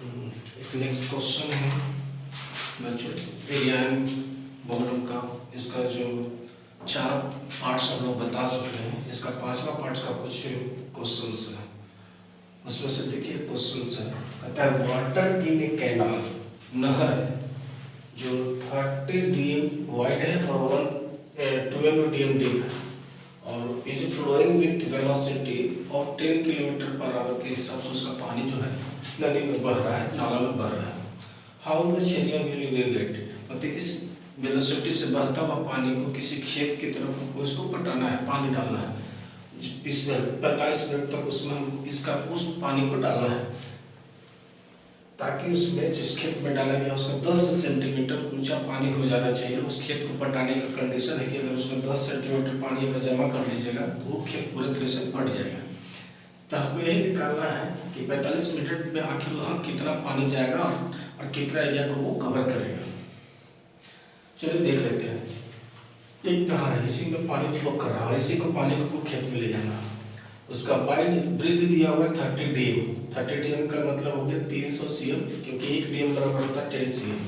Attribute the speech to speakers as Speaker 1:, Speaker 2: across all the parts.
Speaker 1: एक next question है बच्चों, एरिया वॉल्यूम का। इसका जो 4 पार्ट्स हम लोग बता चुके हैं, इसका 5वां पार्ट का कुछ क्वेश्चंस है। उसमें से देखिए क्वेश्चंस है, कहता है वाटर इन ए कैनाल, नहर जो 30 dm वाइड है और 12 dm डीप है और is flowing with velocity of 10 kilometre per hour के हिसाब से उसका पानी जो है नदी में बह रहा है, नाला में बह रहा है। How much area will irrigate, मतलब इस वेलोसिटी से बहता हुआ पानी को किसी खेत की तरफ हमको इसको पटाना है, पानी डालना है। इस 45 मिनट तक उसमें हमको इसका उस पानी को डालना है ताकि उसमें जिस खेत में डाला गया उसका 10 सेंटीमीटर ऊंचा पानी हो जाना चाहिए। उस खेत को पटाने का कंडीशन है कि अगर उसमें 10 सेंटीमीटर पानी अगर जमा कर दीजिएगा तो वो खेत पूरे तरह से पट जाएगा। तो आपको यही निकालना है कि 45 मिनट में आखिर वहाँ कितना पानी जाएगा और कितना एरिया को वो कवर करेगा। चलिए देख लेते हैं। एक नहर है, इसी में पानी फ्लो कर रहा है और इसी को पानी को खेत में ले जाना है। उसका वाइड ब्रिथ दिया हुआ है 30 dm। 30 dm का मतलब हो गया 300 cm, क्योंकि 1 dm बराबर होता है 10 cm।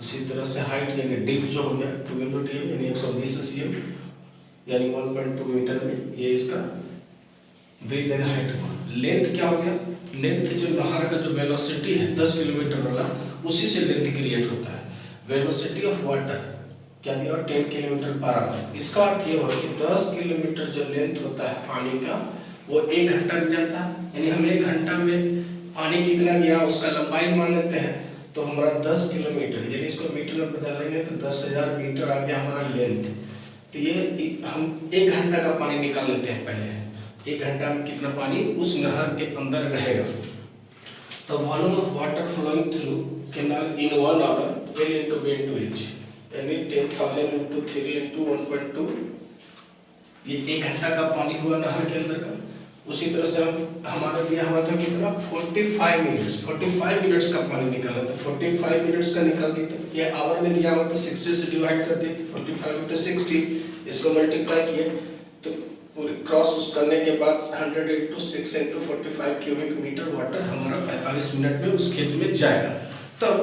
Speaker 1: उसी तरह से हाइट यानी डीप जो हो गया 12 dm यानी 120 cm यानी 1.2 मीटर में ये इसका ब्रीथ एंड हाइट हुआ। लेंथ क्या हो गया, लेंथ जो नहर का जो वेलोसिटी है 10 किलोमीटर वाला, उसी से लेंथ क्रिएट होता है। वेलोसिटी ऑफ वाटर क्या दिया, 10 किलोमीटर पर आवर। इसका अर्थ ये हुआ कि 10 किलोमीटर जो लेंथ होता है पानी का वो 1 घंटा में जाता है। यानी हम 1 घंटा में पानी कितना गया उसका लंबाई मान लेते हैं, तो हमारा 10 किलोमीटर यानी इसको मीटर में बदलेंगे तो 10,000 मीटर आ गया हमारा लेंथ। तो ये हम 1 घंटा का पानी निकाल लेते हैं। पहले 1 घंटा में कितना पानी उस नहर के अंदर रहेगा। तो volume of water flowing through canal in 1 hour L into B into H यानी 10,000 into 3 into 1.2, ये 1 घंटा का पानी हुआ नहर के अंदर का। उसी तरह से हमारा दिया हुआ था कितना 45 मिनट्स का पानी निकाला था। 45 मिनट्स का निकाल दिया था। ये आवर में दिया हुआ था 60 से डिवाइड कर दिए 45 into 60, इसको मल्टीप्लाई किए तो पूरी क्रॉस करने के बाद 100 into 6 into 45 cubic metre water हमारा 45 मिनट में उस खेत में जाएगा। तब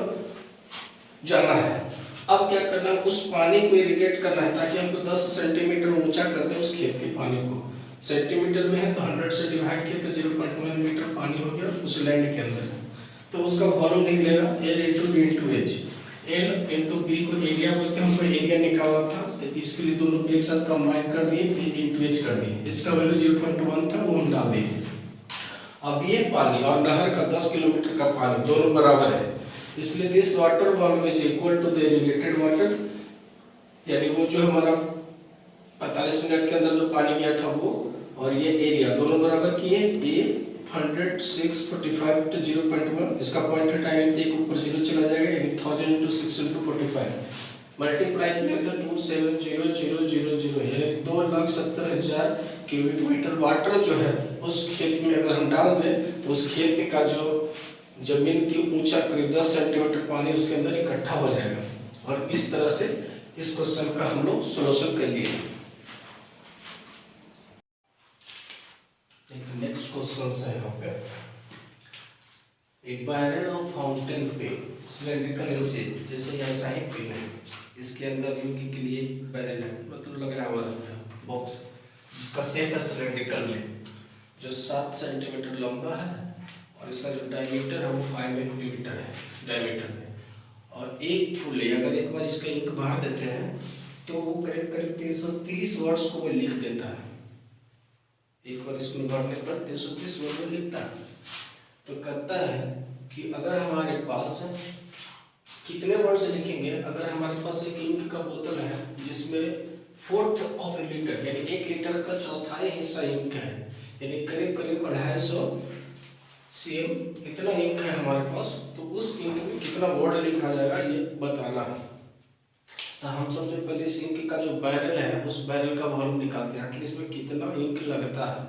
Speaker 1: जाना है, अब क्या करना है, उस पानी को इरिगेट करना है ताकि हमको 10 सेंटीमीटर ऊंचा कर दे उस खेत के पानी को। सेंटीमीटर में है तो 100 से डिवाइड किया तो 0.1 मीटर पानी हो गया उस लैंड के अंदर। तो उसका वॉल्यूम निकलेगा L into B into H। L into B को एरिया बोलते हैं, हमको एरिया निकालना था तो इसके लिए दोनों एक साथ कंबाइन कर दिए, A into H कर दिए। इसका वैल्यू 0.1 था वो हम डाल दिए। अब ये पानी और नहर का 10 किलोमीटर का पानी दोनों बराबर है, इसलिए this water volume is equal to the irrigated water, यानी वो जो हमारा 45 मिनट के अंदर जो पानी गया था वो और ये एरिया दोनों बराबर किए। ये 100,645 to 0.1, इसका पॉइंट हटाएंगे तो एक ऊपर 0 चला जाएगा यानी 1000 into 6 into 45 मल्टीप्लाई किया तो 270,000 यानी 2,70,000 क्यूबिक मीटर वाटर जो है उस खेत में अगर हम डाल दें तो उस खेत का जो जमीन की ऊंचा करीब 10 सेंटीमीटर पानी उसके अंदर इकट्ठा हो जाएगा। और इस तरह से इस क्वेश्चन का हम लोग सोल्यूशन कर लिए। नेक्स्ट क्वेश्चन है यहाँ पे, एक barrel of fountain pen cylindrical in shape, जैसे ऐसा ही पेन है, इसके अंदर इनकी के लिए बैरल है, मतलब लगाया हुआ रहता है बॉक्स जिसका शेप है सिलेंड्रिकल में, जो 7 सेंटीमीटर लंबा है और इसका जो डायमीटर है वो 5 मिलीमीटर है डायमीटर में। और एक फुले अगर एक बार इसका इंक भर देते हैं तो वो करीब करीब 330 वर्ड्स को वो लिख देता है। एक बार इसमें भरने पर 330 वर्ड में लिखता है। तो कहता है कि अगर हमारे पास कितने वर्ड से लिखेंगे, अगर हमारे पास एक इंक का बोतल है जिसमें 1/4 ऑफ ए लीटर यानी 1 लीटर का चौथाई हिस्सा इंक है, यानी करीब करीब 250 cm इतना इंक है हमारे पास, तो उस इंक में कितना वर्ड लिखा जाएगा ये बताना है। तो हम सबसे पहले इस इंक का जो बैरल है उस बैरल का वॉल्यूम निकालते हैं, आखिर इसमें कितना इंक लगता है।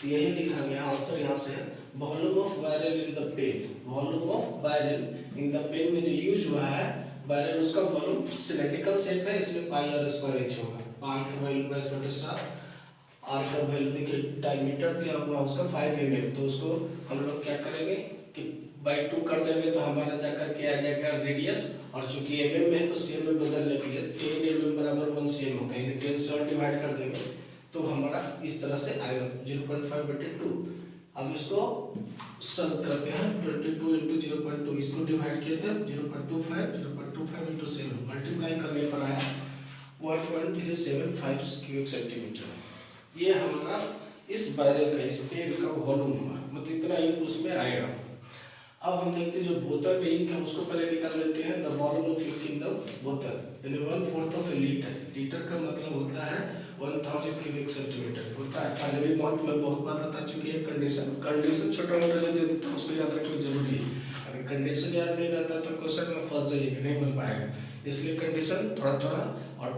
Speaker 1: तो यही लिखा गया आंसर यहाँ से, volume of barrel in the pen. Volume of barrel in the pen में जो यूज हुआ है बैरल, उसका वॉल्यूम सिलेंड्रिकल शेप है, इसमें पाई आर स्क्वायर एच होगा। पाई का वैल्यू 22/7, आर का वैल्यू देखिए डायमीटर दिया हुआ उसका 5 mm, तो उसको हम लोग क्या करेंगे कि बाई 2 कर देंगे तो हमारा जा करके आ जाएगा रेडियस, और चूंकि mm में है तो cm में बदलने के लिए 10 mm बराबर 1 cm होता है, 10 से और डिवाइड कर देंगे तो हमारा इस तरह से आएगा 0.5/2। अब इसको सॉल्व करते हैं, 22 इंटू 0.2, इसको डिवाइड किए थे 0.25 इंटू 7, मल्टीप्लाई करने पर आया 1.375 क्यूबिक सेंटीमीटर। ये हमारा इस बैरल का, इस पेड़ का वॉल्यूम हुआ, मतलब इतना इंक उसमें आएगा। अब हम देखते हैं जो बोतल में इंक है उसको पहले निकाल लेते हैं। The volume of ink in the बोतल यानी 1/4 ऑफ ए लीटर। लीटर का मतलब होता है 1000 क्यूबिक सेंटीमीटर होता है। पहले भी बहुत मैं बहुत बार बता चुकी है। कंडीशन छोटा मोटा जो दे देता है उसको याद रखना जरूरी है। अगर कंडीशन याद नहीं रहता तो क्वेश्चन में फंस जाइएगा, नहीं बन पाएगा। इसलिए कंडीशन थोड़ा थोड़ा और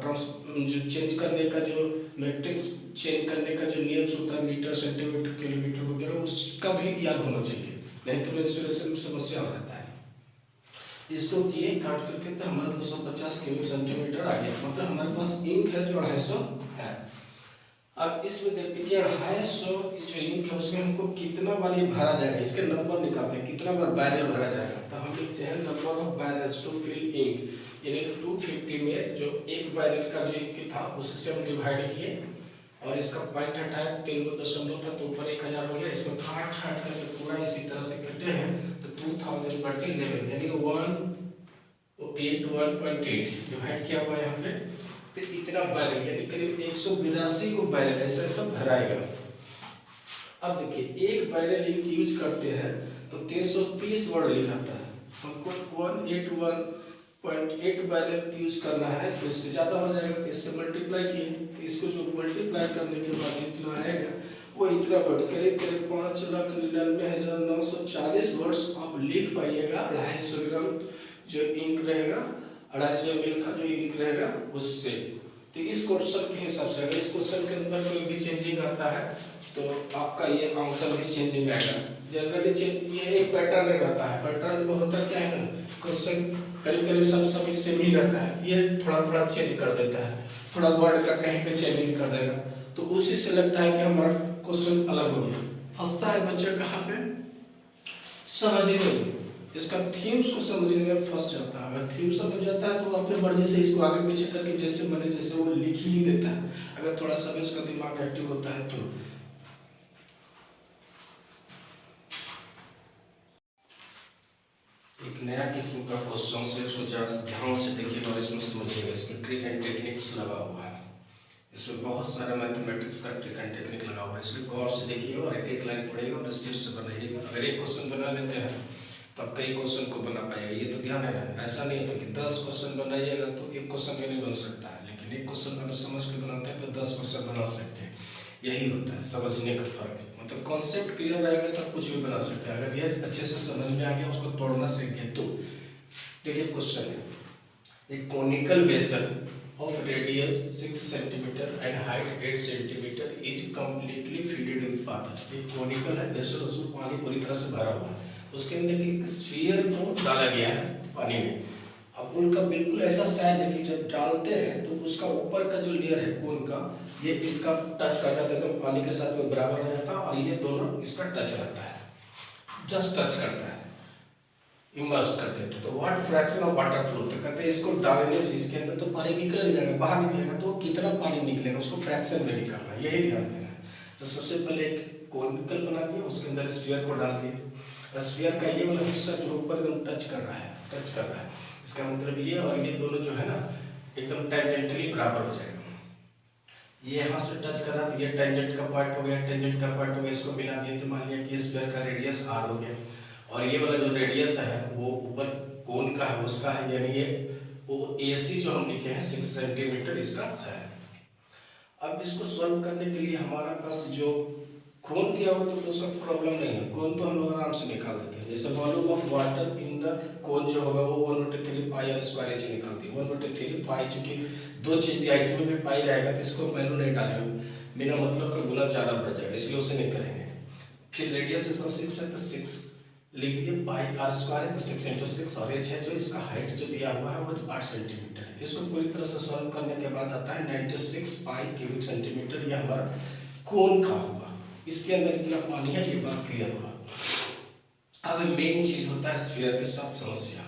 Speaker 1: जो चेंज करने का जो मैट्रिक्स चेंज करने का जो नियम होता है, मीटर सेंटीमीटर किलोमीटर वगैरह, उसका भी याद होना चाहिए, नहीं तो मेंसुरेशन में समस्या हो जाता है। इसको किए काट करके तो हमारा 250 क्यूबिक सेंटीमीटर आ गया, मतलब हमारे पास इंक है जो 250 है। अब इसमें देखते हैं कि 250 जो इंक है उसमें हमको कितना बार ये भरा जाएगा, इसके नंबर निकालते हैं कितना बार बैरल भरा जाएगा। तो हम लिखते हैं number of barrels to fill ink, यानी 250 में जो एक बैरल का जो इंक था उससे हम डिवाइड किए और इसका पॉइंट हटाया, 3 था तो ऊपर 1000 हो गया। इसमें काट करके पूरा इसी तरह से कटे हैं तो 2000/11 यानी 181.8 डिवाइड किया हुआ है यहाँ पे। तो इतना बैरल यानी करीब 182 को बैरल ऐसा सब भराएगा। अब देखिए एक बैरल इंक यूज करते हैं तो 330 वर्ड लिखाता है, हमको 181.8 बैरल यूज करना है तो इससे ज़्यादा हो जाएगा, तो इससे मल्टीप्लाई किए तो इसको जो मल्टीप्लाई करने के बाद जितना आएगा वो इतना वर्ड करीब 5,99,940 वर्ड्स आप लिख पाइएगा। 250 ग्राम जो इंक रहेगा, 250 ml का जो इंक रहेगा उससे। तो इस क्वेश्चन के हिसाब से अगर इस क्वेश्चन के अंदर कोई भी चेंजिंग आता है तो आपका ये आंसर भी चेंजिंग आएगा। जनरली ये एक पैटर्न रहता है, पैटर्न में होता क्या है ना, क्वेश्चन करीब सब सेम ही रहता है, ये थोड़ा थोड़ा चेंज कर देता है, थोड़ा वर्ड का कहीं पे चेंजिंग कर देगा, तो उसी से लगता है कि हमारा क्वेश्चन अलग हो गया। फंसता है बच्चा कहाँ पे, समझने में, इसका थीम्स को समझने में फंस जाता है। अगर थीम समझ जाता है तो वो अपने मर्जी से इसको आगे पीछे करके जैसे बने जैसे वो लिख ही देता है, अगर थोड़ा सा भी उसका दिमाग एक्टिव होता है तो। एक नया किस्म का क्वेश्चन से उसको जरा ध्यान से देखिएगा और इसमें समझिएगा। इसमें ट्रिक एंड टेक्निक्स लगा हुआ है, इसमें बहुत सारा मैथमेटिक्स का ट्रिक एंड टेक्निक लगा हुआ है, इसलिए गौर से देखिए और एक एक लाइन पढ़िएगा और स्पीड से बनाइएगा। अगर एक क्वेश्चन बना लेते हैं तब कई क्वेश्चन को बना पाएगा, ये तो ध्यान है। ऐसा नहीं होता कि 10 क्वेश्चन बनाइएगा तो एक क्वेश्चन में नहीं बन सकता है, लेकिन एक क्वेश्चन अगर समझ के बनाते हैं तो 10 क्वेश्चन बना सकते हैं। यही होता है समझने का फर्क, मतलब कॉन्सेप्ट क्लियर रहेगा तब कुछ भी बना सकते हैं। अगर ये अच्छे से समझ में आ गया, उसको तोड़ना सीख गए तो। देखिए क्वेश्चन है, एक conical vessel of radius 6 cm and height 8 cm is completely filled with water। एक कॉनिकल है वेसल, उसमें पानी पूरी तरह से भरा हुआ है, उसके अंदर एक स्फीयर को डाला गया है पानी में। अब उनका बिल्कुल ऐसा साइज है कि जब डालते हैं तो उसका ऊपर का जो लेयर है कोन का, ये इसका टच कर जाता है तो पानी के साथ में बराबर हो जाता है, और ये दोनों इसका टच रहता है, जस्ट टच करता है, इमर्स कर देते। तो what fraction of water flow, तो कहते हैं इसको डालने से इसके अंदर तो पानी निकल जाएगा, बाहर निकलेगा, तो कितना पानी निकलेगा उसको फ्रैक्शन में निकालना है, यही ध्यान देना है। तो सबसे पहले एक कॉनिकल बना दिया, उसके अंदर स्फीयर को डाल दिया। स्फीयर का ये वाला हिस्सा जो ऊपर एकदम टच कर रहा है, इसका मतलब ये और ये दोनों जो है ना एकदम टेंजेंटली बराबर हो जाएगा। ये यहाँ से टच कर रहा है तो ये टेंजेंट का पॉइंट हो गया, टेंजेंट का पॉइंट हो गया, इसको मिला दिया तो मान लिया कि स्फीयर का रेडियस r हो गया, और ये वाला जो रेडियस है वो ऊपर कोन का है उसका है, यानी ये वो AC जो हम लिखे हैं 6 सेंटीमीटर इसका है। अब इसको सॉल्व करने के लिए हमारे पास जो कोन दिया हुआ तो उसका प्रॉब्लम नहीं है, कोन तो हम लोग आराम से निकाल देते हैं। जैसे volume of water in the cone जो होगा वो 1/3 पाई r स्क्वायर h निकालती है। 1/3 पाई, चूंकि दो चीज दिया इसमें भी पाई रहेगा तो इसको वैल्यू नहीं डालेंगे, बिना मतलब का गुना ज़्यादा बढ़ जाएगा, इसलिए उसे नहीं करेंगे। फिर रेडियस इसका 6 है तो 6 लिख दिए, पाई r स्क्वायर है तो 6 × 6, और h है जो इसका हाइट जो दिया हुआ है वो 8 सेंटीमीटर है। इसको पूरी तरह से सॉल्व करने के बाद आता है 96 पाई क्यूबिक सेंटीमीटर, यह हमारा कोन का हुआ। इसके अंदर इतना पानी है, ये बात क्लियर हुआ। अब मेन चीज होता है स्फीयर के साथ समस्या।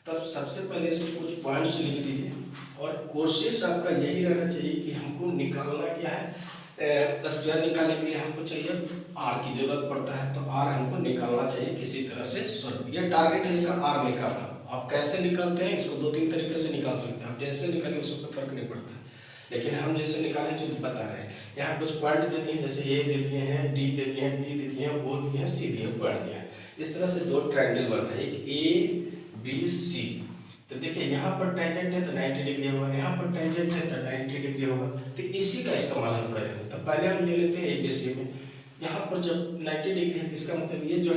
Speaker 1: तब सबसे पहले इसमें कुछ पॉइंट्स लिख दीजिए और कोशिश आपका यही रहना चाहिए कि हमको निकालना क्या है, स्क्वायर निकालने के लिए हमको चाहिए आर की जरूरत पड़ता है, तो आर हमको निकालना चाहिए किसी तरह से सॉल्व। ये टारगेट है इसका आर निकालना। आप कैसे निकालते हैं इसको दो तीन तरीके से निकाल सकते हैं, आप जैसे निकालें उसमें कोई फर्क नहीं पड़ता, लेकिन हम जैसे निकालें जो बता रहे हैं। यहाँ कुछ पॉइंट दे दिए, जैसे ए दे दिए हैं, डी दे दिए हैं, बी दे दिए हैं, ओ दिए हैं, सी दिए हैं, पॉइंट दिया है। इस तरह से दो ट्रायंगल बन रहा है, एक ए बी सी। तो देखिए यहाँ पर टेंजेंट है तो 90 डिग्री होगा, यहाँ पर टेंजेंट है तो 90 डिग्री होगा। तो इसी का इस्तेमाल हम करेंगे। तो पहले हम ले लेते हैं एबीसी में। यहाँ पर जब 90 डिग्री है इसका मतलब ये जो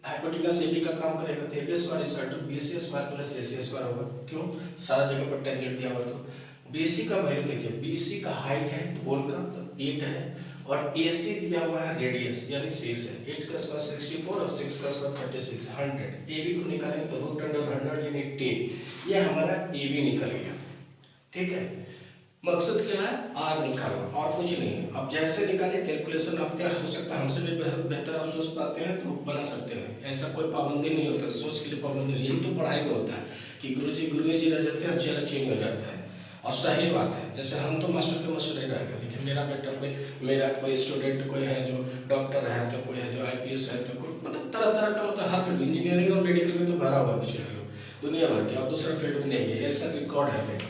Speaker 1: हाइपोटेनस एबी का काम करेगा, तो AB square is equal to BC square plus AC square होगा। क्यों? सारा जगह पर टेंजेंट दिया हुआ। तो बीसी का वैल्यू देखिए, बीसी का हाइट है कोण का तो 8 है, और एसी दिया हुआ है रेडियस यानी 6 है। 8 का स्क्वायर 64 और 6 का स्क्वायर 36, 100। एबी को निकालेंगे तो रूट अंडर 100 यानी 10। ये हमारा एबी निकल गया। ठीक है, मकसद क्या है? आर निकालना और कुछ नहीं। अब जैसे निकाले कैलकुलेशन आप क्या हो सकता है, हमसे भी बेहतर आप सोच पाते हैं तो बना सकते हैं, ऐसा कोई पाबंदी नहीं होता, सोच के लिए पाबंदी नहीं। यही तो पढ़ाई में होता है कि गुरुजी रह जाते हैं, चेला चेंज हो जाता है। और सही बात है, जैसे हम तो मास्टर के मास्टर ही रहेगा, लेकिन मेरा बेटा मेरा कोई स्टूडेंट कोई है जो डॉक्टर है, तो कोई है जो आईपीएस है, तो कोई मतलब तरह तरह का, मतलब हर फील्ड, इंजीनियरिंग और मेडिकल में तो भरा हुआ कुछ लोग दुनिया भर के, और दूसरा फील्ड में नहीं है, ऐसा रिकॉर्ड है मेरा।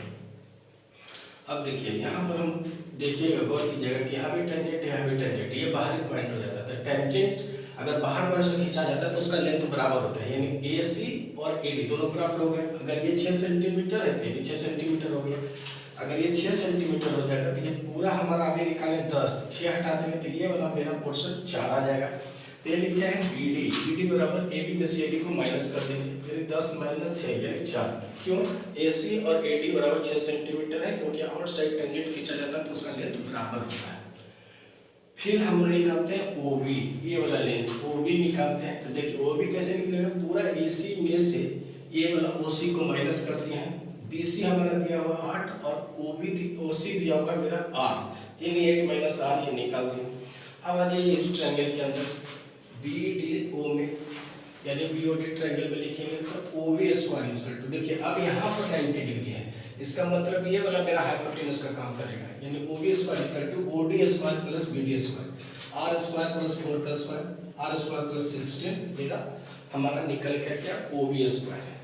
Speaker 1: अब देखिए यहाँ पर हम देखिएगा गौर कीजिएगा कि यहाँ भी टेंजेंट है, यहाँ भी टेंजेंट, ये बाहरी पॉइंट हो जाता है। टेंजेंट अगर बाहर पॉइंट से खींचा जाता है तो उसका लेंथ बराबर होता है, यानी ए सी और ए डी दोनों बराबर हो गए। अगर ये 6 सेंटीमीटर है तो ये भी 6 सेंटीमीटर हो गया। अगर ये 6 सेंटीमीटर हो जाएगा तो ये पूरा हमारा आगे निकाले 10, 6 हटा देंगे तो ये वाला मेरा पोर्शन 4 आ जाएगा। तो ये लिखते हैं बी डी बराबर ए बी में से ए डी को माइनस कर देंगे, यानी 10 माइनस 6 यानी 4। क्यों? ए सी और ए डी बराबर 6 सेंटीमीटर है, क्योंकि आउटसाइड टेंजेंट खींचा जाता है तो उसका लेंथ बराबर होता है। फिर हम निकालते हैं ओ बी, ये वाला लेंथ ओ बी निकालते हैं। तो देखिए ओ बी कैसे निकलेगा, पूरा ए सी में से ये वाला ओ सी को माइनस कर दिया है। बी सी हमारा दिया हुआ 8 और ओ सी दिया हुआ मेरा आर, यानी 8 माइनस आर, ये निकाल दिया। अब आ जाइए इस ट्रायंगल के अंदर बी डी ओ में, यानी बी ओ डी ट्रायंगल में लिखेंगे तो O B square is equal to, देखिए अब यहाँ पर 90 डिग्री है, इसका मतलब ये वाला मेरा हाइपोटेनस का काम करेगा, यानी O B square is equal to O D square plus B D square, R square plus 4 का स्क्वायर, आर स्क्वायर प्लस 16, मेरा हमारा निकल के क्या ओ बी स्क्वायर है।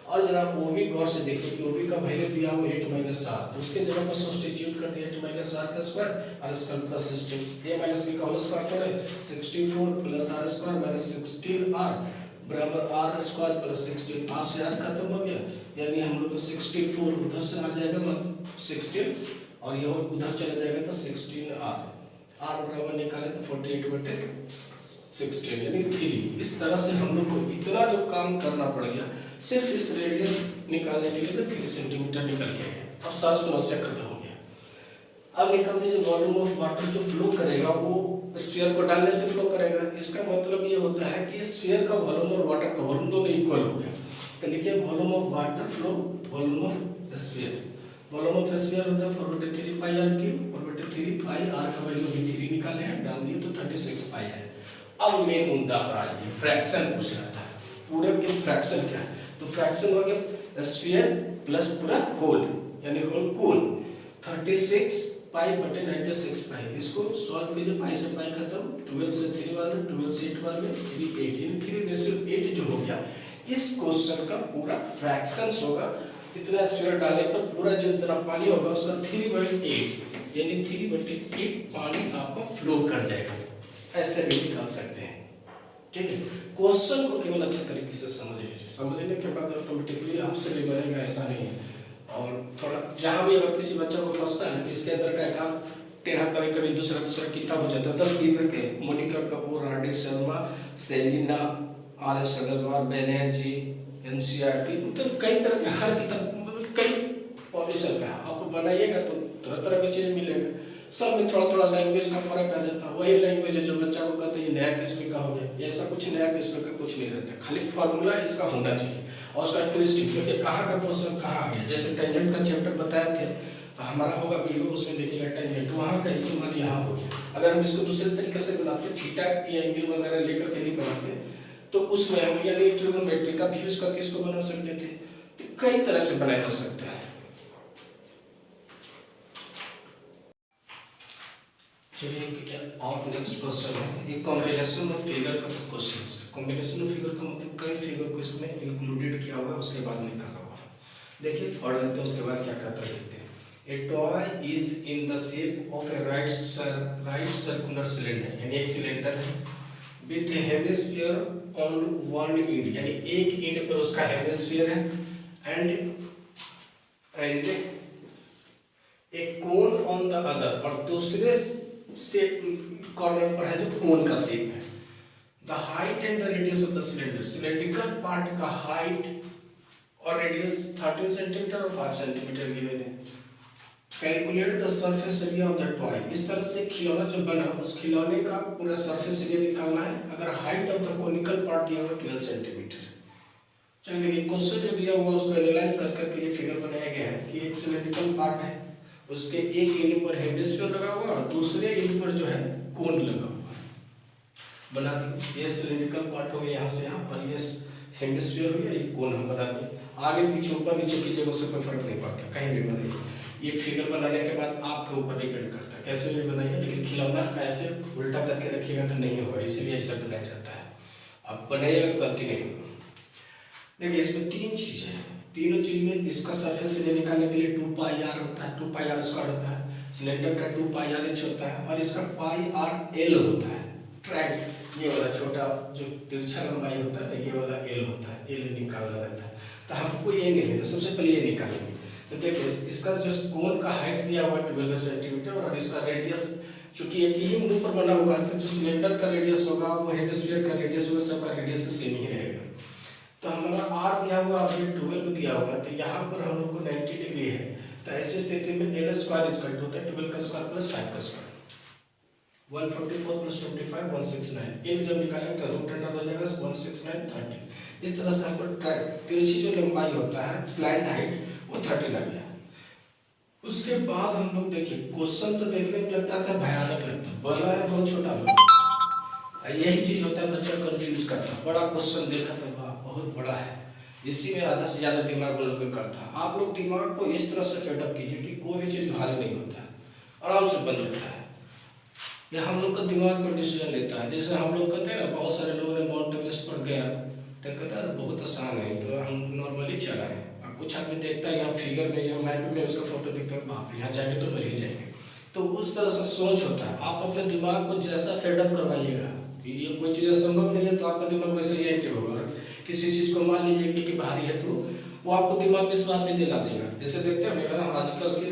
Speaker 1: और जरा ओ बी गौर से देखिए कि ओ बी का वैल्यू दिया हुआ 8 माइनस आर, तो उसके जगह पर सब्स्टिट्यूट कर दिया 8 माइनस आर का square, R square plus 16, A minus B का होल स्क्वायर करें 64 plus R square minus 16 R बराबर आर स्क्वायर प्लस 16, आर से आर खत्म हो गया, यानी हम लोग को 64 उधर से आ जाएगा 16 और ये उधर चला जाएगा तो 16 आर, आर बराबर निकाले तो 48/16 यानी 3। इस तरह से हम लोग को इतना जो काम करना पड़ गया सिर्फ इस रेडियस निकालने के लिए, तो 3 सेंटीमीटर निकल गया। अब सारी समस्या खत्म हो गया। अब निकाल दीजिए वॉल्यूम ऑफ वाटर जो फ्लो करेगा वो स्फीयर को डालने से फ्लो करेगा। इसका मतलब ये होता है कि स्फीयर का वॉल्यूम और वाटर का वॉल्यूम दोनों इक्वल हो गया। तो लिखिए volume of water flow, volume of sphere, volume of sphere होता है 4/3 पाई आर क्यूब, 4/3 पाई आर का वैल्यू भी 3 निकाले हैं, डाल दिए तो 36 पाई है। अब मेन मुद्दा आ गया, फ्रैक्शन पूछ रहा था, पूरे के फ्रैक्शन क्या है, तो फ्रैक्शन हो गया स्फीयर प्लस पूरा होल, यानी होल कूल 36 पाई बटे 96 पाई। इसको सॉल्व कीजिए, पाई से पाई खत्म, 12 से 3 बार में, 12 से 8 बार में, 3 8 यानी 3/8 जो हो गया। इस क्वेश्चन का पूरा फ्रैक्शंस होगा, इतना स्फीयर डाले पर पूरा जो इतना पानी होगा उसका 3/8 यानी 3/8 पानी आपका फ्लो कर जाएगा। ऐसे भी निकाल सकते हैं। ठीक है, क्वेश्चन को केवल अच्छे तरीके से समझ लीजिए, समझने के बाद ऑटोमेटिकली आपसे भी बनेगा, ऐसा नहीं है। और थोड़ा जहाँ भी अगर किसी बच्चा को फंसता है ना, इसके अंदर का एक टेढ़ा कभी कभी दूसरा किताब हो जाता है, 10 दीपक के, Monica Kapoor, RD. Sharma, Selina, RS. Aggarwal, Banerjee, NCERT, मतलब कई तरह के हर किताब, मतलब कई पॉलिशन का आप बनाइएगा तो तरह तरह की चीज़ मिलेगा। सब में थोड़ा थोड़ा लैंग्वेज का फर्क आ जाता है, वही लैंग्वेज है जो बच्चा को कहते हैं नया किस्म का हो गया, ऐसा कुछ नया किस्म का कुछ नहीं रहता, खाली फार्मूला इसका होना चाहिए और उसका ट्विस्टिंग देखिए कहाँ का क्वेश्चन कहाँ आ गया। जैसे टेंजेंट का चैप्टर बताए थे तो हमारा होगा वीडियो, उसमें देखिएगा टेंजेंट वहाँ का इस्तेमाल यहाँ हो गया। अगर हम इसको दूसरे तरीके से बनाते, थीटा या एंगल वगैरह लेकर के भी बनाते तो उसमें हम यानी ट्रिग्नोमेट्री का भी यूज करके इसको बना सकते थे। तो कई तरह से बनाया जा सकता है। चलिए और नेक्स्ट क्वेश्चन है, एक कॉम्बिनेशन ऑफ फिगर का क्वेश्चन है। कॉम्बिनेशन ऑफ फिगर का मतलब कई फिगर को इसमें इंक्लूडेड किया हुआ है, उसके बाद निकाला हुआ है। देखिए पढ़ लेते हैं, उसके बाद क्या कहता है देखते हैं। A toy is in the shape of a right circular cylinder, यानी एक सिलेंडर है with a hemisphere on one end, यानी एक एंड पर उसका हेमिस्फीयर है and a cone on the other, और दूसरे से कॉर्नर पर है जो कोन का शेप है। The height and the radius of the cylinder, cylindrical part का हाइट और रेडियस 13 सेंटीमीटर और 5 सेंटीमीटर गिवन है। Calculate the surface area of the toy, इस तरह से खिलौना जो बना उस खिलौने का पूरा सरफेस एरिया निकालना है। अगर height of the conical part दिया हुआ 12 सेंटीमीटर। चलिए देखिए क्वेश्चन जो दिया हुआ उसको एनालाइज कर करके ये फिगर बनाया गया है कि एक सिलेंड्रिकल पार्ट है, उसके एक एंड पर हेमिस्फीयर लगा हुआ और दूसरे एंड पर जो है कोन लगा हुआ है। बना दिए, ये सिलेंड्रिकल पार्ट हो गया यहाँ से यहाँ पर, ये हेमिस्फीयर हो गया, ये कोन हम बना दिए। आगे पीछे ऊपर नीचे की जगह से कोई फर्क नहीं पड़ता, कहीं भी बनाइए। ये फिगर बनाने के बाद आपके ऊपर डिपेंड करता है कैसे भी बनाइए, लेकिन खिलौना ऐसे उल्टा करके रखिएगा तो नहीं होगा, इसीलिए ऐसा बनाया जाता है। अब बनाइएगा तो गलती नहीं होगी। देखिए इसमें तीन चीजें हैं, तीनों चीज में इसका सरफेस एरिया निकालने के लिए 2 पाई आर होता है, 2 पाई आर स्क्वायर होता है, सिलेंडर का 2 पाई आर एच होता है और इसका पाई आर एल होता है। ट्रैक ये वाला छोटा जो तिरछा लंबाई होता है ये वाला एल होता है, एल निकालना रहता है। तो हमको ये नहीं है, तो सबसे पहले ये निकालेंगे। तो देखिए इसका जो कोन का हाइट दिया हुआ है 12 सेंटीमीटर और इसका रेडियस चूंकि एक ही मुंह पर बना हुआ है तो जो सिलेंडर का रेडियस होगा वो हेमिस्फीयर का रेडियस होगा, सबका रेडियस सेम ही रहेगा। तो हमारा आर दिया हुआ अभी 12 दिया हुआ तो यहाँ पर हम लोग को 90 डिग्री है, तो ऐसी स्थिति में L square is equal to होता है 12 का स्क्वायर प्लस 5 का स्क्वायर, 144 प्लस 25 169। इन जब निकालेंगे तो रूट अंडर हो जाएगा 169 30। इस तरह से हमको तिरछी जो लंबाई होता है स्लैंट हाइट वो 13 आ गया। उसके बाद हम लोग देखिए क्वेश्चन तो देखने में लगता था भयानक लगता, बड़ा है बहुत छोटा है, यही चीज होता है बच्चा कंफ्यूज करता। बड़ा क्वेश्चन देखा तो बहुत बड़ा है, इसी में आधा से ज्यादा दिमाग लोग करता है। आप लोग दिमाग को इस तरह से फेडअप कीजिए कि कोई भी चीज भारी नहीं होता है, आराम से बन जाता है। यह हम लोग का दिमाग में डिसीजन लेता है। जैसे हम लोग कहते हैं ना, बहुत सारे लोगों ने माउंट एवरेस्ट पर गया तो कहता है बहुत आसान है तो हम नॉर्मली चलाएं। अब कुछ आदमी देखता है यहाँ फिगर में या मैप में उसका फोटो दिखता है, बाप रे यहाँ जाएंगे तो मर ही जाएंगे। तो उस तरह से सोच होता है। आप अपने दिमाग को जैसा फेडअप करवाइएगा कि ये कोई चीज़ संभव नहीं है तो आपका दिमाग वैसे ही एक्टिव होगा। किसी चीज़ को मान लीजिए कि भारी है तो वो आपको दिमाग में विश्वास नहीं दिला देगा। जैसे देखते हैं आजकल के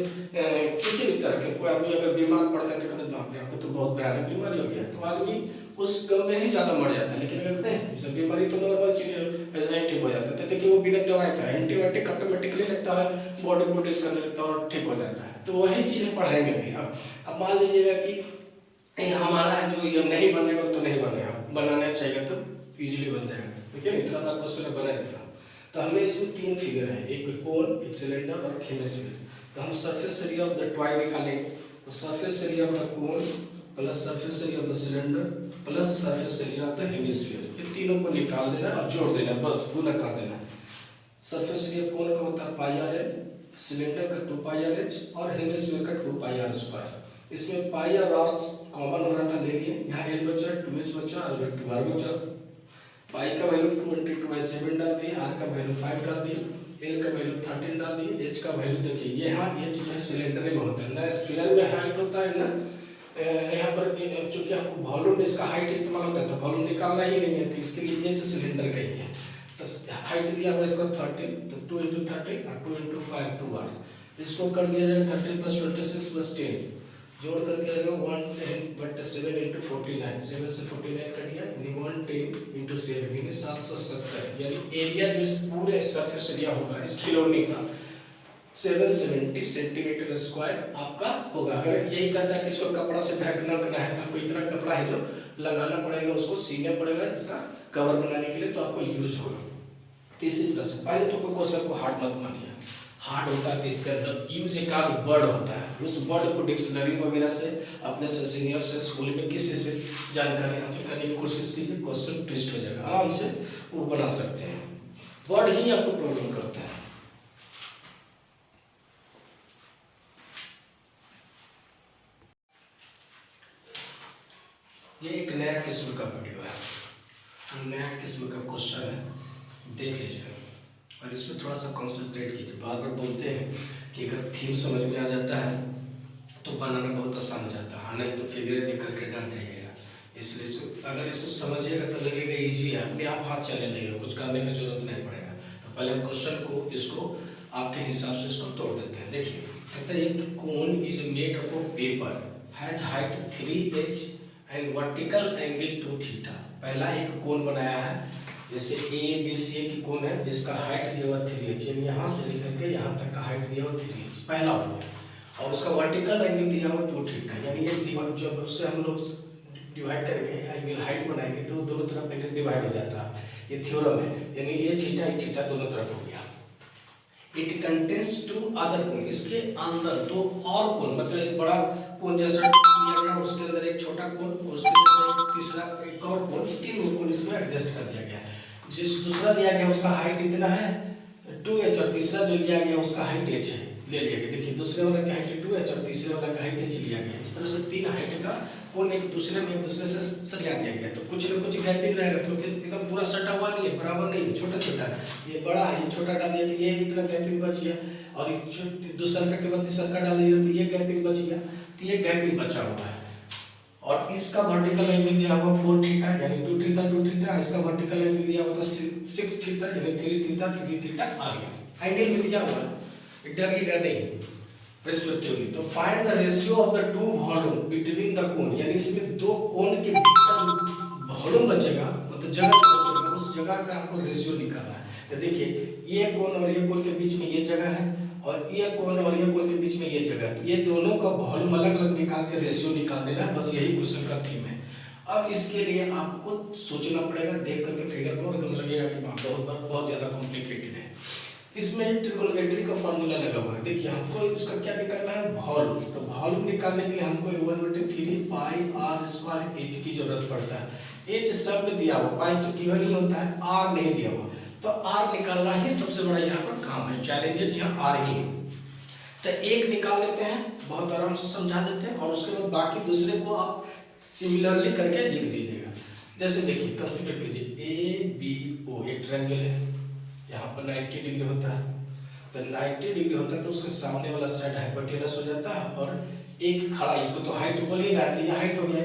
Speaker 1: किसी भी तरह के कोई आदमी अगर बीमार पड़ता है तो कहते बाप रे आपको तो बहुत भयानक बीमारी हो गया, तो आदमी उस गम में ही ज़्यादा मर जाता है। लेकिन अगर नहीं सब बीमारी तो नॉर्मल चीज़ है, ऐसा ही ठीक हो जाता है। तो देखिए वो बिना दवाई का एंटीबायोटिक ऑटोमेटिकली लगता है, बॉडी प्रोड्यूस करने लगता है और ठीक हो जाता है। तो वही चीज़ें पढ़ाएंगे भी। अब मान लीजिएगा कि हमारा है जो ये नहीं बनने वाला तो नहीं बनेगा, बनाना चाहिए तो इजीली बन जाएगा। ठीक है, इतना बड़ा क्वेश्चन बना इतना। तो हमें इसमें तीन फिगर है, एक कोन, एक सिलेंडर और हेमिस्फीयर। तो हम surface area of the toy निकालेंगे। तो surface area of the cone plus surface area of the cylinder plus surface area of the hemisphere, ये तीनों को निकाल देना और जोड़ देना, बस गुना कर देना। सरफेस एरिया कोन का होता है पाई आर एल, सिलेंडर का 2 पाई आर एच और हेमिस्फीयर का 2 पाई आर स्क्वायर। इसमें पाई और आर कॉमन हो रहा था, ले लिए। यहाँ एल बचा, 2h बचा और 2r बचा। पाई का वैल्यू 2 × 7 डाल दिए, आर का वैल्यू 5 डाल दिए, एल का वैल्यू 13 डाल दिए, एच का वैल्यू देखिए यहाँ एच जो है सिलेंडर में होता है ना, स्फीयर में हाइट होता है ना। यहाँ पर चूंकि आपको वॉल्यूम में इसका हाइट इस्तेमाल होता है तो वॉल्यूम निकालना ही नहीं है, तो इसके लिए एच सिलेंडर का ही है। तो हाइट दिया हुआ इसका 13, तो 2 × 13 और 2 × 5 2r। इसको कर दिया जाएगा 13 + 26 + 10, जोड़ करके आएगा 110/7 × 49, 7 से 49 कट गया, यानी 110 × 7 यानी 770। यानी एरिया जो इस पूरे सरफेस एरिया होगा इस खिलौने का 770 सेंटीमीटर स्क्वायर आपका होगा। अगर यही कहता है कि इसको कपड़ा से ढकना करना है तो आपको इतना कपड़ा है जो लगाना पड़ेगा, उसको सीना पड़ेगा इसका कवर बनाने के लिए, तो आपको यूज होगा। तीसरी तरह से पहले तो क्वेश्चन को हार्ड मत मानिए, हार्ड होता है तो इसके अंदर यूज एक आध वर्ड होता है, उस वर्ड को डिक्शनरी वगैरह से अपने से सीनियर से स्कूल में किसी से जानकारी हासिल करने की कोशिश कीजिए, क्वेश्चन ट्विस्ट हो जाएगा, आराम से वो बना सकते हैं। वर्ड ही आपको प्रॉब्लम करता है। ये एक नया किस्म का वीडियो है, नया किस्म का क्वेश्चन है, देख लीजिए और इसमें थोड़ा सा कॉन्सेंट्रेट कीजिए। बार बार बोलते हैं कि अगर थीम समझ में आ जाता है तो बनाना बहुत आसान हो जाता है, नहीं तो फिगरें देख करके डर जाइएगा। इसलिए अगर इसको समझिएगा तो लगेगा इजी है, अपने आप हाथ चलने लगेगा, कुछ करने की जरूरत नहीं पड़ेगा। तो पहले हम क्वेश्चन को इसको आपके हिसाब से इसको तोड़ देते हैं। देखिए कहते हैं एक cone is made up of paper has height 3h and vertical angle 2θ। पहला एक कोन बनाया है, जैसे ABC की कोन है जिसका हाइट दिया हुआ 3h, यानी यहाँ से लेकर के यहाँ तक का हाइट दिया हुआ 3h, पहला हो गया। और उसका वर्टिकल एंगल दिया हुआ 2θ, यानी ये डिवाइड, जब उससे हम लोग डिवाइड करेंगे एंगल हाइट बनाएंगे तो दोनों तरफ एंगल डिवाइड हो जाता है, ये थ्योरम है। यानी ये थीटा दोनों तरफ हो गया। इट कंटेन्स 2 अदर कोन, इसके अंदर 2 और कोन, मतलब एक बड़ा कोन जैसा लिया गया, उसके अंदर एक छोटा कोन, उसके जैसे एक तीसरा एक और कोन, 3 कोन इसमें एडजस्ट कर दिया गया। जिस दूसरा लिया गया उसका हाइट इतना है 2h और तीसरा जो लिया गया उसका हाइट h है, ले लिया गया। देखिए दूसरे वाला का हाइट 2h और तीसरे वाला का हाइट h लिया गया। इस तरह से 3 हाइट का कोन एक दूसरे से सरिया दिया गया। तो कुछ ना कुछ गैपिंग रहेगा, क्योंकि एकदम पूरा सटा हुआ नहीं है, बराबर नहीं है, छोटा छोटा, ये बड़ा है, ये छोटा डाल दिया तो ये इतना गैपिंग बच गया, और दूसरा का के बाद तीसरा का डाल दिया तो ये गैपिंग बच गया, तो ये गैपिंग बचा हुआ है। और इसका वर्टिकल एंगल दिया हुआ 4θ यानी 2θ, इसका वर्टिकल एंगल दिया हुआ था 6θ यानी 3θ आ गया। एंगल भी दिया हुआ है, डरिएगा नहीं रिस्पेक्टिवली। तो find the ratio of the two volume between the cone, यानी इसमें 2 कोन के बीच का जो वॉल्यूम बचेगा, मतलब जगह बचेगा, उस जगह का आपको रेशियो निकालना है। तो देखिए ये कोन और ये कोन के बीच में ये जगह है, और ये कोन और ये कोन के बीच में ये जगह, ये दोनों का वॉल्यूम अलग अलग निकाल के रेशियो निकाल देना है, बस यही क्वेश्चन का थीम है। अब इसके लिए आपको सोचना पड़ेगा, देख करके फिगर को एकदम लगेगा कि बहुत ज़्यादा कॉम्प्लिकेटेड है। इसमें ट्रिगोनोमेट्री का फॉर्मूला लगा हुआ है। देखिए हमको इसका क्या निकालना है, वॉल्यूम। तो वॉल्यूम निकालने के लिए हमको 1/3 पाई r स्क्वायर h की जरूरत पड़ता है। h शब्द दिया हुआ, पाई तो गिवन ही होता है, r नहीं दिया हुआ, तो r निकालना ही सबसे बड़ा यहाँ पर काम है, चैलेंजेस यहाँ r ही है। तो एक निकाल लेते हैं, बहुत आराम से समझा देते हैं, और उसके बाद बाकी दूसरे को आप सिमिलरली करके लिख दीजिएगा। जैसे देखिए कंसीडर कीजिए ABO एक ट्रायंगल है, यहाँ पर 90 डिग्री होता है, तो 90 डिग्री होता है तो उसके सामने वाला साइड हाइपोटेनस हो जाता है, और एक खड़ा, इसको तो हाइट बोल ही रहा है, तो ये हाइट हो गया।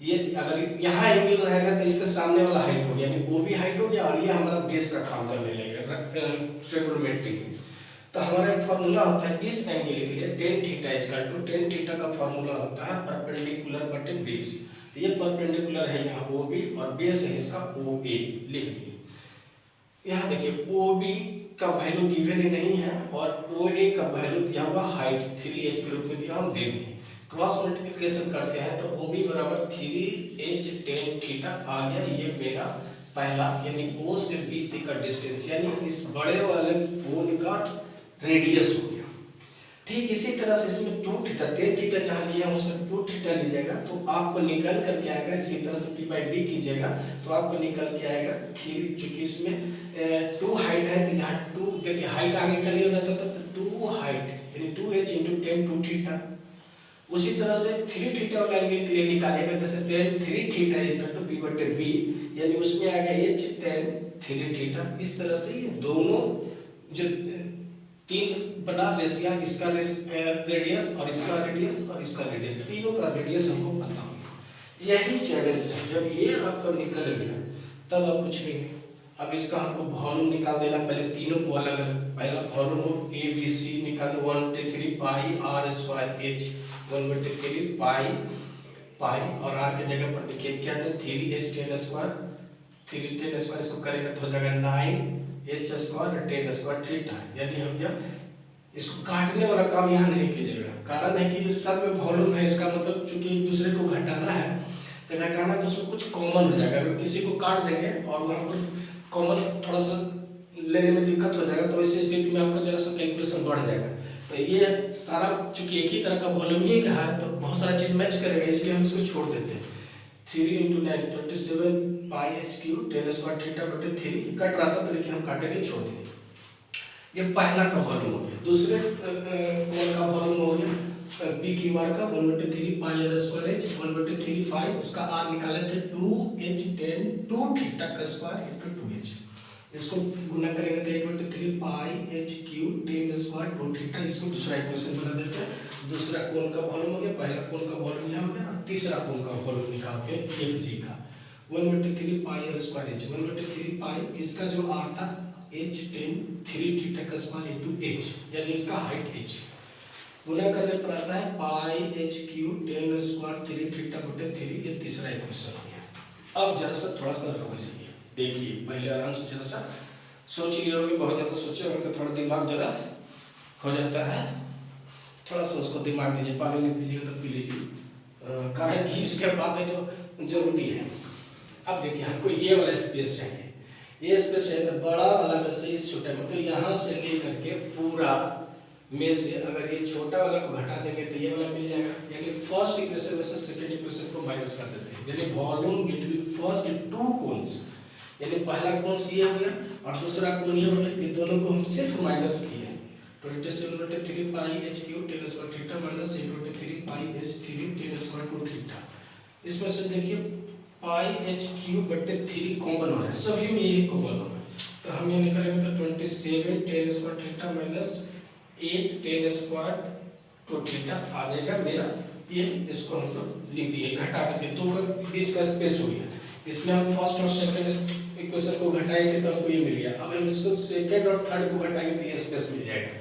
Speaker 1: ये अगर यहाँ एंगल रहेगा तो इसके सामने वाला हाइट हो गया, यानी वो भी हाइट हो गया, और ये हमारा बेस का काम करने लगेगा ट्रिगोनोमेट्री में। तो हमारा एक फार्मूला होता है इस एंगल के लिए tan θ का फार्मूला होता है परपेंडिकुलर बटे बेस। तो ये परपेंडिकुलर है यहाँ OB, और बेस है इसका OA, लिख दिए। यहाँ देखिए OB का वैल्यू गिवन ही नहीं है, और OA का वैल्यू दिया हुआ हाइट 3h के रूप में दिया, हम दे देंगे। क्रॉस मल्टीप्लिकेशन करते हैं तो OB बराबर 3h tan θ आ गया। ये मेरा पहला यानी O से B तक का डिस्टेंस, यानी इस बड़े वाले कोन का रेडियस हो गया। ठीक इसी तरह से इसमें 2θ tan θ जहाँ लिया उसमें 2θ लीजिएगा तो आपको निकल करके आएगा, इसी तरह से P/B कीजिएगा तो आपको निकल के आएगा 3, चूंकि इसमें 2 हाइट है तो यहाँ 2, देखिए हाइट आगे का लिए हो जाता था तो 2 हाइट यानी 2h × tan 2θ। उसी तरह से 3θ वाला एंगल के लिए निकालेगा, जैसे tan 3θ = P/B, यानी उसमें आएगा h tan 3θ। इस तरह से ये दोनों जो 3 बना रेशिया, इसका रेडियस और इसका रेडियस और इसका रेडियस, तीनों का रेडियस हमको पता होगा। यही चैलेंज है, जब ये आपका निकल गया तब अब कुछ नहीं। अब इसका हमको वॉल्यूम निकाल देना, पहले तीनों को अलग अलग, पहला वॉल्यूम ABC निकाल 1/3 पाई r स्क्वायर h, 1/3 पाई और r के जगह पर देखिए क्या था 3h tan square, 3 tan square इसको करेंगे तो हो जाएगा 9h square tan square theta. यानी हम क्या इसको काटने वाला काम यहाँ नहीं कीजिएगा, कारण है कि ये सब में वॉल्यूम है, इसका मतलब चूंकि एक दूसरे को घटाना है तो घटाना तो उसमें कुछ कॉमन हो जाएगा। अगर किसी को काट देंगे और वहाँ पर कॉमन थोड़ा सा लेने में दिक्कत हो जाएगा, तो इस स्थिति में आपका जरा सा कैलकुलेशन बढ़ जाएगा। तो ये सारा चूंकि एक ही तरह का वॉल्यूम ही कहा है, तो बहुत सारा चीज मैच करेगा, इसलिए हम इसको छोड़ देते हैं। 3 × 9 27 पाई एच क्यू 10 स्क्वायर थीटा बटे 3 कट रहा था, तो लेकिन हम काटे नहीं, छोड़ दिए। ये पहला का वॉल्यूम हो गया। दूसरे कौन का वॉल्यूम हो गया पी क्यू आर का 1/3 पाई आर स्क्वायर एच 1/3 पाई, उसका आर निकाले थे 2h 10 2 थीटा का स्क्वायर इंटू 2h, इसको गुना करेंगे तो 8/3 pi H Q 10 square 2 theta, इसको दूसरा इक्वेशन बना देते हैं। दूसरा कोण का वॉल्यूम हो गया, पहला कोण का वॉल्यूम यहाँ हो गया, तीसरा कोण का वॉल्यूम निकालते हैं एफ जी का 1/3 पाई आर स्क्वायर एच 1/3 पाई, इसका जो आर था h 10 3 थीटा का स्क्वायर इंटू h, यानी इसका हाइट h, गुना करने पर आता है पाई एच क्यू 10 स्क्वायर 3 थीटा बटे 3, ये तीसरा इक्वेशन हो गया। अब जरा सा थोड़ा सा रुक जाइए, देखिए पहले आराम से जरा सा सोच लिए होंगे, बहुत ज़्यादा सोचे होंगे तो थोड़ा दिमाग जरा हो जाता है, थोड़ा सा उसको दिमाग दीजिए, पानी नहीं पीजिएगा तो पी लीजिए, कारण कि इसके बाद है जो जरूरी है। अब देखिए हमको ये वाला स्पेस चाहिए, ये स्पेस चाहिए तो बड़ा वाला में से इस छोटे में, तो यहाँ से लेकर के पूरा में से अगर ये छोटा वाला को घटा देंगे तो ये वाला मिल जाएगा, यानी फर्स्ट इक्वेशन में से सेकंड इक्वेशन को माइनस कर देते हैं, यानी volume between first to cons, यानी पहला कोण ये हो गया और दूसरा कोण ये हो गया, ये दोनों को हम सिर्फ माइनस किए। 27/3 pi H Q 10 square theta minus 8/3 pi H 3 10 square 2 theta, इसमें से देखिए पाई एच क्यू बटे 3 कॉमन हो रहा है, सभी में यही कॉमन हो रहा है, तो हम ये निकालेंगे तो 27 10 square theta minus 8 10 square 2 theta आ जाएगा मेरा, ये इसको हम लोग लिख दिए, घटा देंगे तो बीच का स्पेस हो गया। इसमें हम फर्स्ट और सेकंड इक्वेशन को घटाएंगे तो हमको ये मिल गया। अब हम इसको सेकंड और थर्ड को घटाएंगे तो ये स्पेस मिल जाएगा,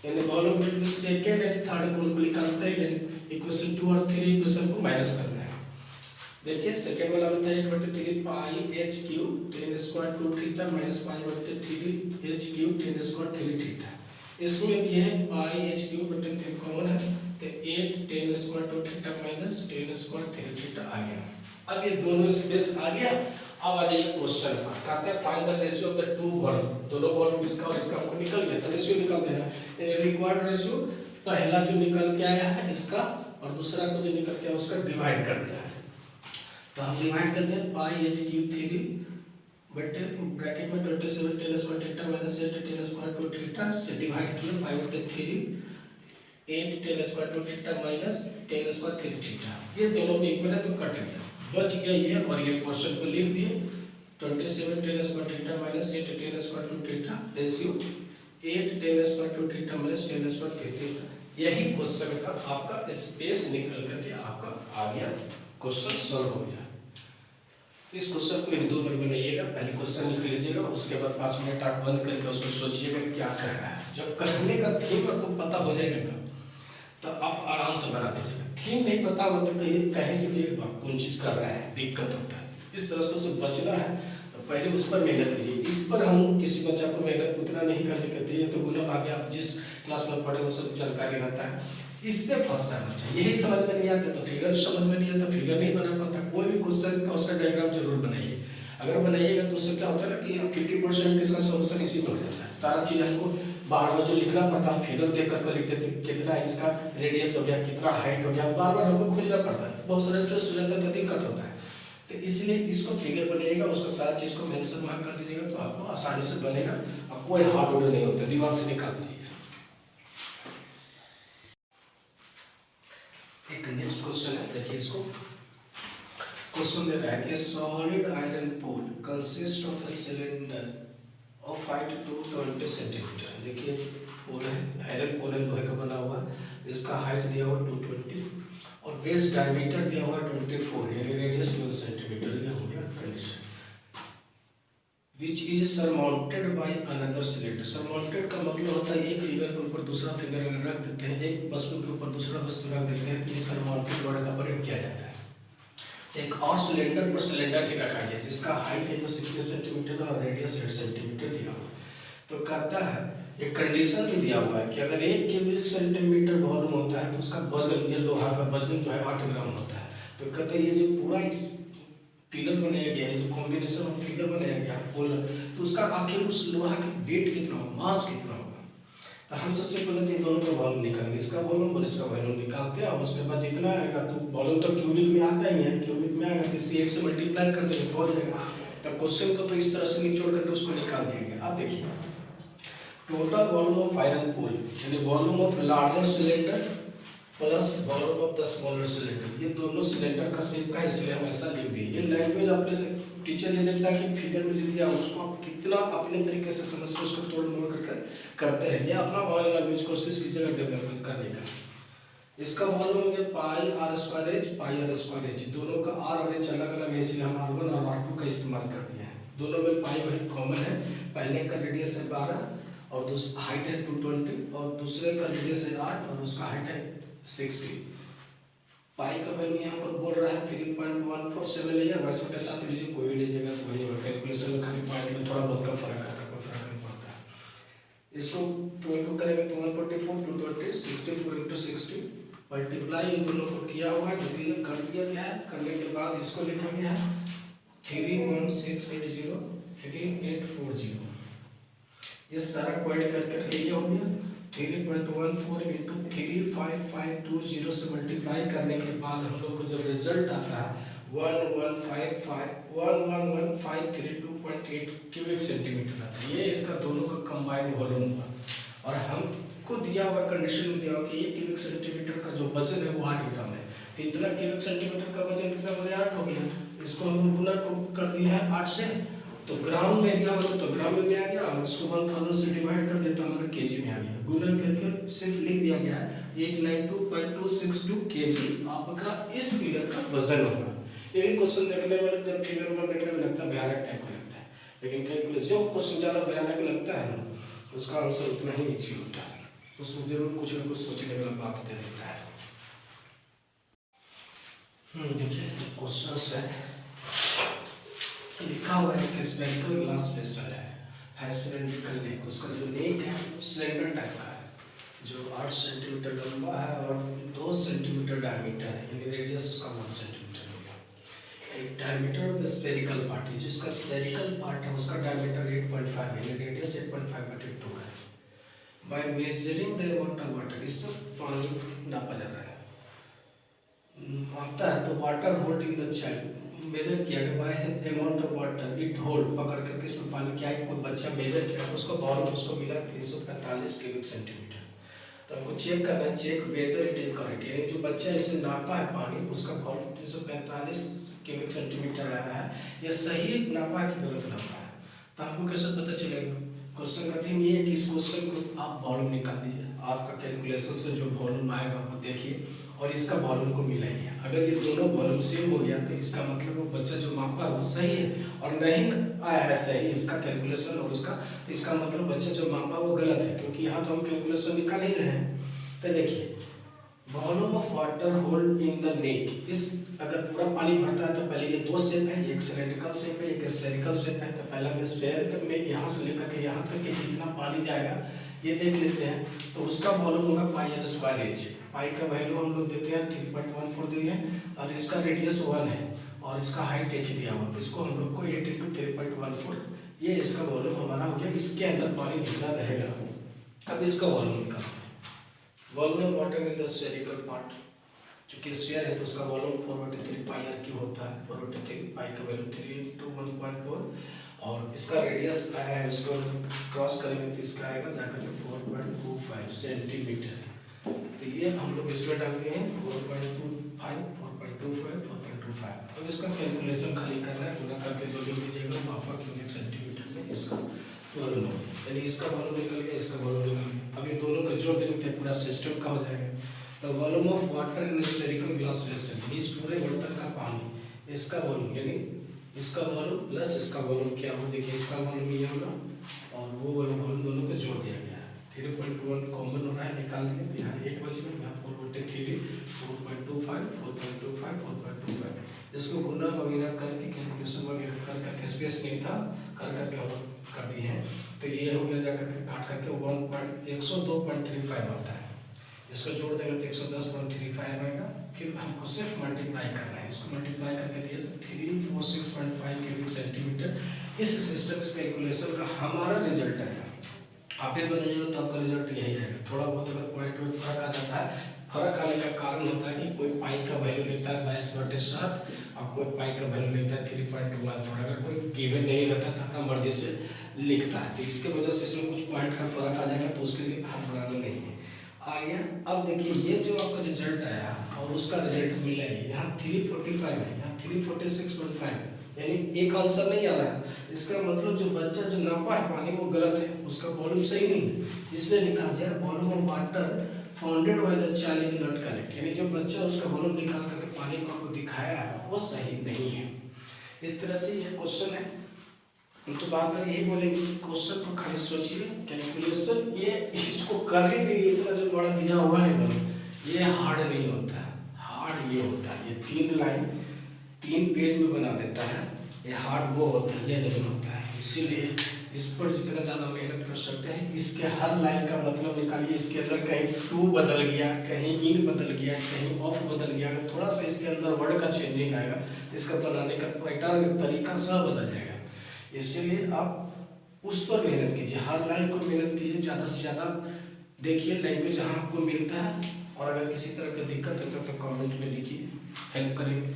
Speaker 1: यानी volume between second and third कोण को निकालते हैं, यानी इक्वेशन 2 और 3 इक्वेशन को माइनस करना है। देखिए सेकंड वाला में था 8/3 pi H Q 10 square 2 theta minus पाई/3 एच क्यू 10 स्क्वायर 3 थीटा, इसमें भी है पाई एच क्यू बटे 3 कॉमन है, तो 8 10 square 2 theta minus 10 square 3 theta आ गया। अब ये दोनों स्पेस आ गया। अब आ जाइए क्वेश्चन पर, कहते हैं find the ratio of the two volume, दोनों वॉल्यूम इसका और इसका हमको निकल गया, तो रेशियो निकाल देना है। रिक्वायर्ड रेशियो पहला जो निकल के आया है इसका और दूसरा को जो निकल के आया उसका डिवाइड कर देना है, तो हम डिवाइड कर दें पाई एच क्यू 3 बटे ब्रैकेट में 27 10 square theta minus 8 10 square 2 theta से डिवाइड किया पाई/3 8 10 square 2 theta minus 10 square 3 theta, ये दोनों में इक्वल है तो कट गया, बच गया ये, और ये क्वेश्चन को लिख दिए 27 10 square theta minus 8 10 square 2 theta ratio 8 10 square 2 theta minus 10 square 3 theta, यही क्वेश्चन का आपका स्पेस निकल करके आपका आ गया, क्वेश्चन सॉल्व हो गया। इस क्वेश्चन को 1-2 बार बनाइएगा, पहले क्वेश्चन लिख लीजिएगा, उसके बाद 5 मिनट आप बंद करके उसको सोचिएगा क्या कह रहा है। जब करने का थीम आपको पता हो जाएगा ना तो आप आराम से बना दीजिएगा। थीम नहीं पता हो तो कहीं से भी कौन चीज़ कर रहा है दिक्कत होता है, इस तरह से उसे बचना है तो पहले उस पर मेहनत कीजिए। इस पर हम किसी बच्चा को मेहनत उतना नहीं करने देते, ये तो गुना भागे आप जिस क्लास में पढ़े वो सब जानकारी रहता है, इस पे फंसता है बच्चा, यही समझ में नहीं आता तो फिगर समझ में नहीं आता, फिगर नहीं बना पाता। कोई भी क्वेश्चन का उसका डायग्राम जरूर बनाइए, अगर बनाइएगा तो उससे क्या होता है ना कि 50% इसका सोल्यूशन इसी में हो जाता है। सारा चीज़ हमको बार बार जो लिखना पड़ता है, फिगर देख करके लिखते थे कितना इसका रेडियस हो गया, कितना हाइट हो गया, बार बार हमको खोजना पड़ता है, बहुत सारा स्ट्रेस हो जाता है तो दिक्कत होता है। तो इसलिए इसको फिगर बनाइएगा, उसका सारा चीज़ को मेंशन वहाँ कर दीजिएगा तो आपको आसानी से बनेगा, और कोई हार्ड ऑर्डर नहीं होता, दिमाग से निकाल दीजिए। एक नेक्स्ट क्वेश्चन है, देखिए इसको क्वेश्चन दे रहा है कि solid iron pole consist of a cylinder of height 220 centimetre. देखिए पोल है, आयरन पोल है, लोहे का बना हुआ, इसका हाइट दिया हुआ 220 और बेस डायमीटर दिया हुआ 24, यानी रेडियस 12 सेंटीमीटर, ये हो गया condition. Which is surmounted by another cylinder. Surmounted का मतलब होता है एक फिगर के ऊपर दूसरा फिगर अगर रख देते हैं, एक वस्तु के ऊपर दूसरा वस्तु रख देते हैं, तो ये सरमाउंटेड वर्ड का प्रयोग किया जाता है। एक और सिलेंडर पर सिलेंडर ही रखा गया जिसका हाइट है तो 60 सेंटीमीटर और रेडियस 8 सेंटीमीटर दिया हुआ, तो कहता है एक कंडीशन भी दिया हुआ है कि अगर 1 क्यूबिक सेंटीमीटर वॉल्यूम होता है तो उसका वजन, ये लोहा का वजन जो है 8 ग्राम होता है। तो कहते हैं ये जो पूरा इस पिलर बनाया गया है, जो कॉम्बिनेशन ऑफ फिगर बनाया गया है पोलर, तो उसका आखिर उस लोहा की वेट कितना होगा, मास कितना होगा। तो हम सबसे पहले इन दोनों का वॉल्यूम निकालेंगे, इसका वॉल्यूम और इसका वॉल्यूम निकालते हैं, और उसके बाद जितना आएगा, तो वॉल्यूम तो क्यूबिक में आता ही है, क्यूबिक में आएगा तो इसे 8 से मल्टीप्लाई कर देंगे तो हो जाएगा। तो क्वेश्चन को तो इस तरह से निचोड़ करके उसको निकाल दिया गया। अब देखिए total volume of iron pole यानी volume of larger cylinder plus volume of the smaller cylinder, ये दोनों सिलेंडर का शेप का है, इसलिए हम ऐसा लिख दिए। ये लैंग्वेज अपने से टीचर ये देखता है कि फिगर में जो दिया उसको आप कितना अपने तरीके से समझते हो, उसको तोड़ मोड़ करके करते हैं। ये अपना वॉल्यूम लैंग्वेज कोशिश कीजिएगा डेवलप करने का। इसका वॉल्यूम हो गया pi R square H, pi R square H, दोनों का आर और एच अलग अलग है, इसलिए हम R1 और R2 का इस्तेमाल कर दिया है। दोनों में पाई वही कॉमन है, पहले का रेडियस है 12 और हाइट है 220, और दूसरे का रेडियस है 8 और उसका हाइट है 60। पाई का वैल्यू यहाँ पर बोल रहा है 3.147 लीजिए, वैसे के साथ लीजिए, कोई भी लीजिएगा तो वही होगा। कैलकुलेशन में खाली पॉइंट में थोड़ा बहुत का फर्क आता है, कोई फर्क नहीं पड़ता है। इसको 12 को करेंगे तो 144, 220, 64 इंटू 60 मल्टीप्लाई इन दोनों को किया हुआ है, डिवीजन कर दिया गया है। करने के बाद इसको लिखा गया है 31680 3840, ये सारा को ऐड कर करके ये हो गया 3.14 इंटू 35520 से मल्टीप्लाई करने के बाद हम लोग को जब रिजल्ट आता है 111532.8 क्यूबिक सेंटीमीटर आता है। ये इसका दोनों का कंबाइंड वॉल्यूम हुआ, और हमको दिया हुआ कंडीशन में दिया हुआ कि 1 क्यूबिक सेंटीमीटर का जो वजन है वो 8 ग्राम है। तो इतना क्यूबिक सेंटीमीटर का वजन कितना हो गया, 8 हो गया। इसको हम गुना कर दिया है 8 से, तो ग्राम में दिया हुआ तो ग्राम में आ गया, और इसको 1000 से डिवाइड कर देता हमारे केजी में आ गया। गुना करके सिर्फ लिख दिया गया है 892.262 केजी आपका इस पिलर का वजन होगा। ये भी क्वेश्चन देखने में जब फिगर में देखने में लगता है भयानक टाइप का लगता है, लेकिन कैलकुलेशन जो क्वेश्चन ज़्यादा भयानक लगता है ना, उसका आंसर उतना ही ईजी होता है, उसमें जरूर कुछ न कुछ सोचने वाला बात दे देता है। देखिए क्वेश्चन है, लिखा हुआ है कि स्फेरिकल ग्लास वेसल है सिलेंड्रिकल नेक, उसका जो नेक है वो सिलेंडर टाइप का है, जो 8 सेंटीमीटर लंबा है और 2 सेंटीमीटर डायमीटर है, यानी रेडियस उसका 1 सेंटीमीटर हो गया। एक diameter of the spherical part है, जिसका स्फेरिकल पार्ट है उसका डायमीटर 8.5 है, यानी रेडियस 8.5/2 है। By measuring the amount of water, इससे पानी नापा जा रहा है, मापता है तो water hold in the child measure किया गया by amount of water it hold, पकड़ करके इसमें पानी क्या है, कोई बच्चा मेजर किया उसको वॉल्यूम उसको मिला 345 क्यूबिक सेंटीमीटर। तो हमको चेक करना है, check whether it is correct, यानी जो बच्चा इसे नापा है पानी उसका वॉल्यूम 345 क्यूबिक सेंटीमीटर आया है, ये सही नापा है कि गलत नापा है। तो हमको कैसे पता चलेगा, क्वेश्चन का थीम ये है कि इस क्वेश्चन को आप वॉल्यूम निकाल दीजिए, आपका कैलकुलेशन से जो वॉल्यूम आएगा वो देखिए और इसका वॉल्यूम को मिलाइए। अगर ये दोनों वॉल्यूम सेम हो गया तो इसका मतलब वो बच्चा जो मापा वो सही है, और नहीं आया है सही इसका कैलकुलेशन और उसका, तो इसका मतलब बच्चा जो मापा वो गलत है, क्योंकि यहाँ तो हम कैलकुलेशन निकाल ही रहे हैं। तो देखिए volume of water hold in the neck, इस अगर पूरा पानी भरता है तो पहले ये 2 शेप है, एक सिलेंड्रिकल शेप है एक स्फेरिकल शेप है। तो पहला मैं स्फेयर में यहाँ से लेकर के यहाँ तक के कितना पानी जाएगा ये देख लेते हैं। तो उसका वॉल्यूम होगा पाई आर स्क्वायर एच, पाई का वैल्यू हम लोग देते हैं 3.14 दिए, और इसका रेडियस 1 है और इसका हाइट एच दिया हुआ, तो इसको हम लोग को 8 × 3.14 ये इसका वॉल्यूम हमारा हो गया। इसके अंदर पानी जितना रहेगा, अब इसका वॉल्यूम निकालते हैं। Volume of water in the spherical part, चूंकि स्फीयर है तो उसका वॉल्यूम 4/3 पाई आर क्यूब होता है, 4/3 पाई का वैल्यू 3 × 1.4, और इसका रेडियस आया है, इसको क्रॉस करेंगे तो इसका आएगा जाकर 4.25 सेंटीमीटर। तो ये हम लोग इसमें डालते हैं 4.25, 4.25, 4.25। अब इसका कैलकुलेशन खाली करना है, गुना करके जो लिख दीजिएगा वो आपका क्यूबिक सेंटीमीटर में इसका वॉल्यूम हो, यानी इसका वॉल्यूम निकल गया, इसका वॉल्यूम निकल गया। अब ये दोनों का जोड़ देंगे पूरा सिस्टम का हो जाएगा। तो volume of water in spherical glass vessel, इस पूरे बर्तन का पानी, इसका वॉल्यूम यानी इसका वॉल्यूम प्लस इसका वॉल्यूम क्या हो, देखिए इसका वॉल्यूम ये होगा और वो वॉल्यूम दोनों को जोड़ दिया गया है। 3.1 कॉमन हो रहा है, निकाल दिए तो यहाँ 8 बच गया, यहाँ 4/3 4.25 4.25 4.25। इसको गुना वगैरह करके कैलकुलेशन वगैरह कर करके स्पेस नहीं था कर करके हम कर दिए हैं। तो ये हो गया जाकर के काट करके 102.35 आता है। इसको जोड़ देंगे तो 110.35 आएगा। फिर हमको सिर्फ मल्टीप्लाई करना है, इसको मल्टीप्लाई करके दिया तो 346.5 क्यूबिक सेंटीमीटर। इस सिस्टम इस कैलकुलेशन का हमारा रिजल्ट आएगा। आप ही बनाइएगा तो आपका रिजल्ट यही आएगा। थोड़ा बहुत अगर पॉइंट में फर्क आ जाता है, फर्क आने का कारण होता है कि कोई पाई का वैल्यू लेता है 22/7 और कोई पाई का वैल्यू लेता है 3.14। अगर कोई गिवन नहीं रहता तो अपना मर्जी से लिखता है, तो इसके वजह से इसमें कुछ पॉइंट का फर्क आ जाएगा, तो उसके लिए हम बनाना नहीं है। आ गया। अब देखिए ये जो आपका रिजल्ट आया और उसका रिजल्ट मिला है, यहाँ 345 है, यहाँ 346.5, यानी एक आंसर नहीं आ रहा है। इसका मतलब जो बच्चा जो नापा है पानी वो गलत है, उसका वॉल्यूम सही नहीं है। इसलिए लिखा जाए volume of water founded by the child is not correct, यानी जो बच्चा उसका वॉल्यूम निकाल करके पानी को आपको दिखाया है वो सही नहीं है। इस तरह से ये क्वेश्चन है। हम तो बात कर यही बोलेंगे कि क्वेश्चन को खाली सोचिए, कैलकुलेशन ये इसको कभी भी इतना जो बड़ा दिया हुआ है ना, ये हार्ड नहीं होता है। हार्ड ये होता है, ये 3 लाइन 3 पेज में बना देता है, ये हार्ड वो होता है, ये नहीं होता है। इसीलिए इस पर जितना ज़्यादा मेहनत कर सकते हैं। इसके हर लाइन का मतलब निकालिए, इसके अंदर कहीं टू बदल गया, कहीं इन बदल गया, कहीं ऑफ बदल गया, अगर थोड़ा सा इसके अंदर वर्ड का चेंजिंग आएगा तो इसका बनाने का पैटर्न तरीका सब बदल जाएगा। इसीलिए आप उस पर मेहनत कीजिए, हर लाइन को मेहनत कीजिए, ज़्यादा से ज़्यादा देखिए लैंग्वेज जहाँ आपको मिलता है। और अगर किसी तरह की दिक्कत है तो कमेंट में लिखिए, हेल्प करेंगे।